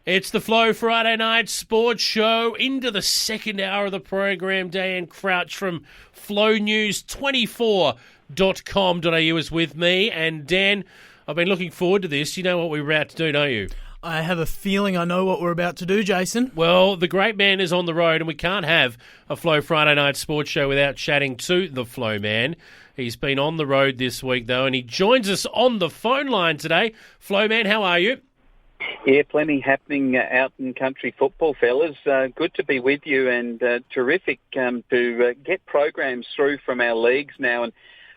It's the Flow Friday Night Sports Show into the second hour of the program. Dan Crouch from flownews24.com.au is with me. And Dan, I've been looking forward to this. You know what we're about to do, don't you? I have a feeling I know what we're about to do, Jason. Well, the great man is on the road, and we can't have a Flow Friday Night Sports Show without chatting to the Flow man. He's been on the road this week, though, and he joins us on the phone line today. Flow man, how are you? Yeah, plenty happening out in country football, fellas. Good to be with you, and terrific to get programs through from our leagues now. And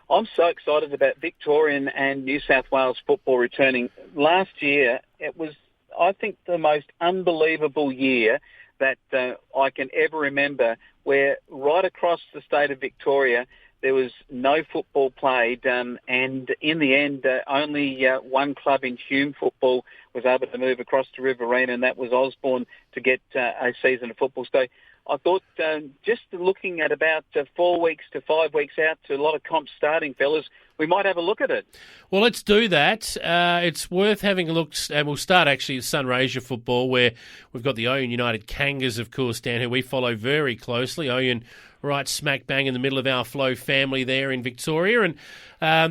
I'm so excited about Victorian and New South Wales football returning. Last year, it was, I think, the most unbelievable year that I can ever remember, where right across the state of Victoria, there was no football played, and in the end, only one club in Hume football was able to move across to Riverina, and that was Osborne, to get a season of football. So I thought just looking at about 4 weeks to 5 weeks out to a lot of comps starting, fellas, we might have a look at it. Well, let's do that. It's worth having a look, and we'll start actually at Sunraysia football, where we've got the Oyen United Kangas, of course, Dan, who we follow very closely. Oyen right smack bang in the middle of our Flow family there in Victoria, and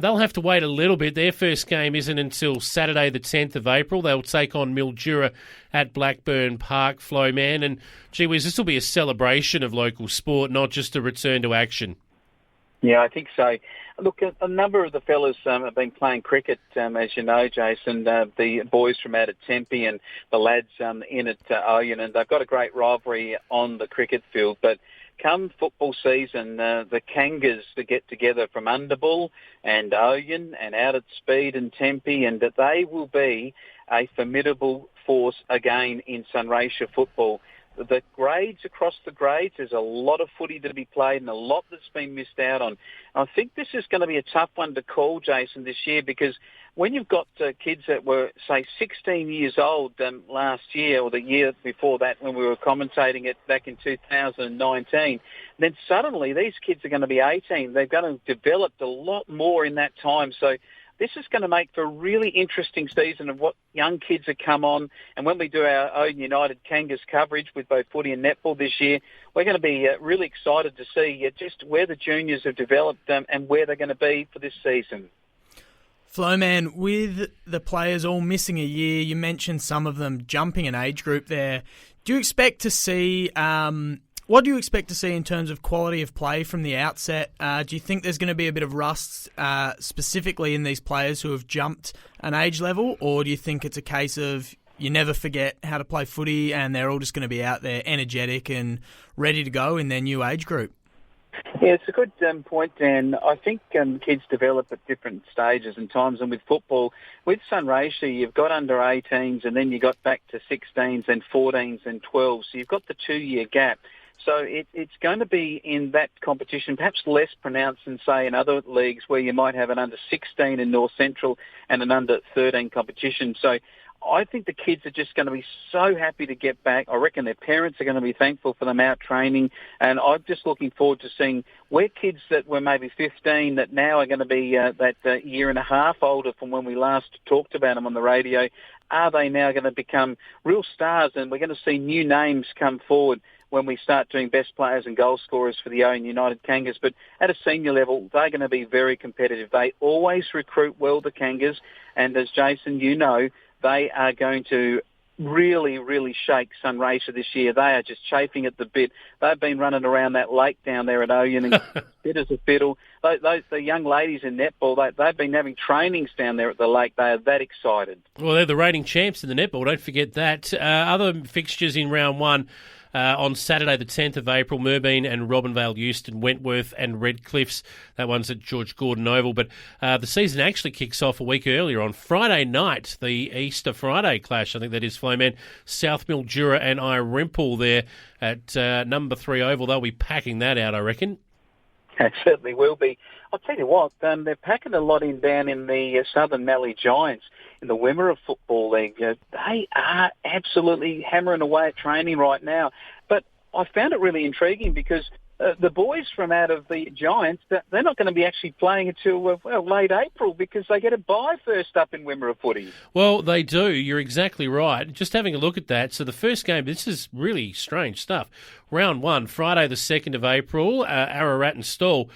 they'll have to wait a little bit. Their first game isn't until Saturday the 10th of April. They'll take on Mildura at Blackburn Park, Flow man, and gee whiz, this will be a celebration of local sport, not just a return to action. Yeah, I think so. Look, a number of the fellas have been playing cricket, as you know, Jason, the boys from out at Tempe and the lads in at Oyen, and they've got a great rivalry on the cricket field. But come football season, the Kangas that get together from Underbull and Oyen and out at Speed and Tempe, and that they will be a formidable force again in Sunraysia football. The grades, across the grades, there's a lot of footy to be played and a lot that's been missed out on. I think this is going to be a tough one to call, Jason, this year, because when you've got kids that were, say, 16 years old last year, or the year before that when we were commentating it back in 2019, then suddenly these kids are going to be 18. They're going to have developed a lot more in that time. So this is going to make for a really interesting season of what young kids have come on. And when we do our Oyen United Kangas coverage with both footy and netball this year, we're going to be really excited to see just where the juniors have developed and where they're going to be for this season. Flowman, with the players all missing a year, you mentioned some of them jumping an age group there. Do you expect to see... what do you expect to see in terms of quality of play from the outset? Do you think there's going to be a bit of rust specifically in these players who have jumped an age level, or do you think it's a case of you never forget how to play footy and they're all just going to be out there energetic and ready to go in their new age group? Yeah, it's a good point, Dan. I think kids develop at different stages and times, and with football, with Sunraysia, you've got under 18s and then you got back to 16s and 14s and 12s, so you've got the 2-year gap. So it's going to be in that competition, perhaps less pronounced than, say, in other leagues where you might have an under-16 in North Central and an under-13 competition. So I think the kids are just going to be so happy to get back. I reckon their parents are going to be thankful for them out training. And I'm just looking forward to seeing where kids that were maybe 15 that now are going to be that year and a half older from when we last talked about them on the radio, are they now going to become real stars? And we're going to see new names come forward when we start doing best players and goal scorers for the Oyen United Kangas. But at a senior level, they're going to be very competitive. They always recruit well, the Kangas. And as Jason, you know, they are going to really, really shake Sunraysia this year. They are just chafing at the bit. They've been running around that lake down there at Oyen and fit as a fiddle. The young ladies in netball, they've been having trainings down there at the lake. They are that excited. Well, they're the reigning champs in the netball. Don't forget that. Other fixtures in round one. On Saturday the 10th of April, Merbein and Robinvale, Euston, Wentworth and Redcliffs. That one's at George Gordon Oval. But the season actually kicks off a week earlier on Friday night, the Easter Friday clash. I think that is, Flowman. South Mildura and Irimple there at number 3 Oval. They'll be packing that out, I reckon. It certainly will be. I'll tell you what, they're packing a lot in down in the Southern Mallee Giants in the Wimmera Football League. They are absolutely hammering away at training right now. But I found it really intriguing because the boys from out of the Giants, they're not going to be actually playing until late April because they get a bye first up in Wimmera footy. Well, they do. You're exactly right. Just having a look at that. So the first game, this is really strange stuff. Round 1, Friday the 2nd of April, Ararat and Stawell.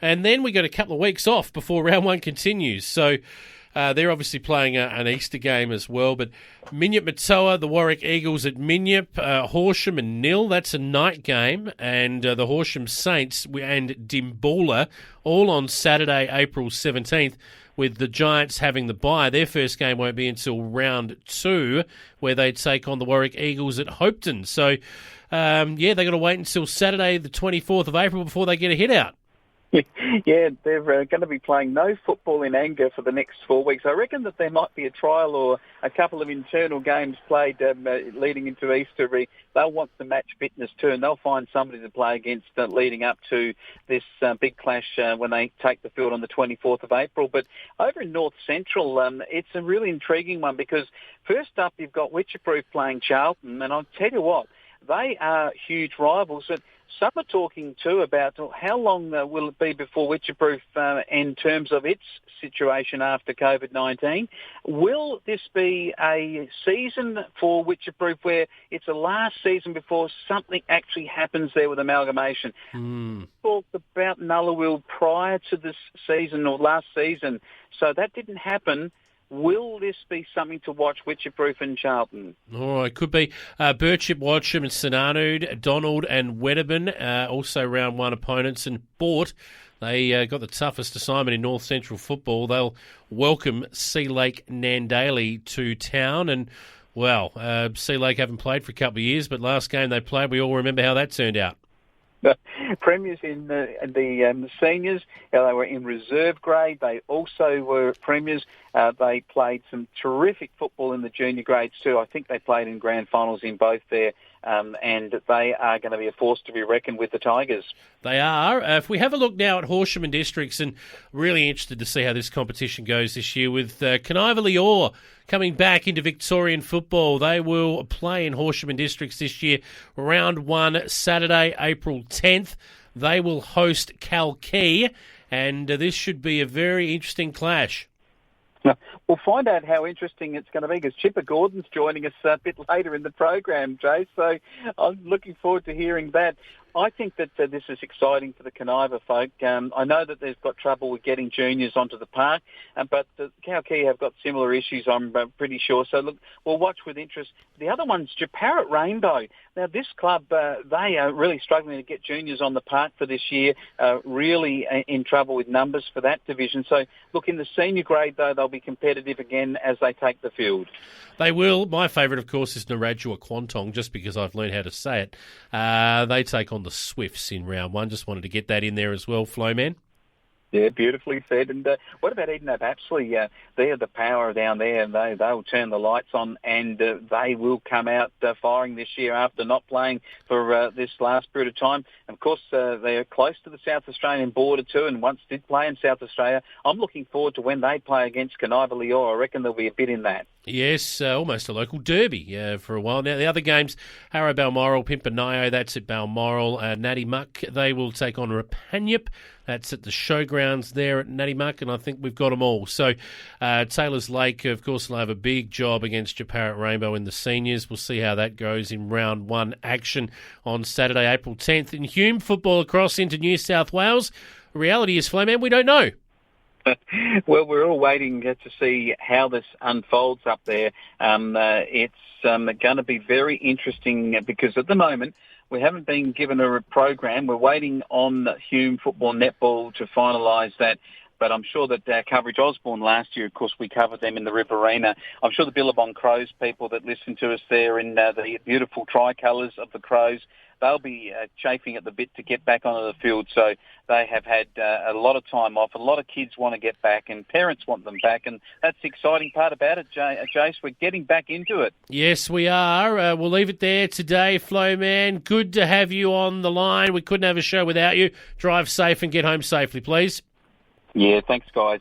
And then we got a couple of weeks off before round 1 continues. So they're obviously playing an Easter game as well. But Minyip Matoa, the Warwick Eagles at Minyip, Horsham and Nil, that's a night game. And the Horsham Saints and Dimboola all on Saturday, April 17th, with the Giants having the bye. Their first game won't be until round 2, where they take on the Warwick Eagles at Hopetoun. So, they got to wait until Saturday, the 24th of April, before they get a hit out. Yeah, they're going to be playing no football in anger for the next 4 weeks. I reckon that there might be a trial or a couple of internal games played leading into Easter. They'll want the match fitness too, and they'll find somebody to play against leading up to this big clash when they take the field on the 24th of April. But over in North Central, it's a really intriguing one because first up you've got Witcherproof playing Charlton, and I'll tell you what, they are huge rivals. And some are talking too about how long will it be before Witcherproof, in terms of its situation after COVID-19, will this be a season for Witcherproof where it's a last season before something actually happens there with amalgamation? Talked about Nullawil prior to this season or last season, so that didn't happen. Will this be something to watch, Witcherproof and Charlton? Oh, it could be. Birchip, Watcham and Sinanood, Donald and Wedderburn, also round 1 opponents. And Bort, they got the toughest assignment in North Central football. They'll welcome Sea Lake Nandaly to town. And, well, Sea Lake haven't played for a couple of years, but last game they played, we all remember how that turned out. Premiers in the seniors, they were in reserve grade. They also were premiers. They played some terrific football in the junior grades too. I think they played in grand finals in both there, and they are going to be a force to be reckoned with, the Tigers. They are. If we have a look now at Horsham and Districts, and really interested to see how this competition goes this year with Caniva coming back into Victorian football. They will play in Horsham and Districts this year, round 1, Saturday, April 10th. They will host Kalkee, and this should be a very interesting clash. We'll find out how interesting it's going to be because Chipper Gordon's joining us a bit later in the program, Jay, so I'm looking forward to hearing that. I think that this is exciting for the Caniva folk. I know that they've got trouble with getting juniors onto the park, but the Kalkee have got similar issues, I'm pretty sure. So, look, we'll watch with interest. The other one's Japarrett Rainbow. Now, this club, they are really struggling to get juniors on the park for this year, really in trouble with numbers for that division. So, look, in the senior grade, though, they'll be competitive again as they take the field. They will. My favourite, of course, is Narrajua Quantong, just because I've learned how to say it. They take on the Swifts in round 1. Just wanted to get that in there as well, Flowman. Yeah, beautifully said. And what about Edenab Apsley? They're the power down there, and they'll turn the lights on, and they will come out firing this year after not playing for this last period of time. Of course, they're close to the South Australian border too, and once did play in South Australia. I'm looking forward to when they play against Caniva Lior. I reckon there'll be a bit in that. Yes, almost a local derby for a while now. The other games, Harrow Balmoral, Pimpanayo, that's at Balmoral. Natty Muck, they will take on Rapanyip. That's at the showgrounds there at Natty Muck, and I think we've got them all. So Taylor's Lake, of course, will have a big job against Japarrett Rainbow in the seniors. We'll see how that goes in round 1 action on Saturday, April 10th. In Hume, football across into New South Wales. The reality is, Flowman, we don't know. Well, we're all waiting to see how this unfolds up there. It's going to be very interesting because at the moment we haven't been given a program. We're waiting on Hume Football Netball to finalise that. But I'm sure that our coverage, Osborne last year, of course, we covered them in the Riverina. I'm sure the Billabong Crows people that listen to us there in the beautiful tricolours of the Crows, they'll be chafing at the bit to get back onto the field. So they have had a lot of time off. A lot of kids want to get back and parents want them back. And that's the exciting part about it, Jace. We're getting back into it. Yes, we are. We'll leave it there today, Flowman. Good to have you on the line. We couldn't have a show without you. Drive safe and get home safely, please. Yeah, thanks, guys.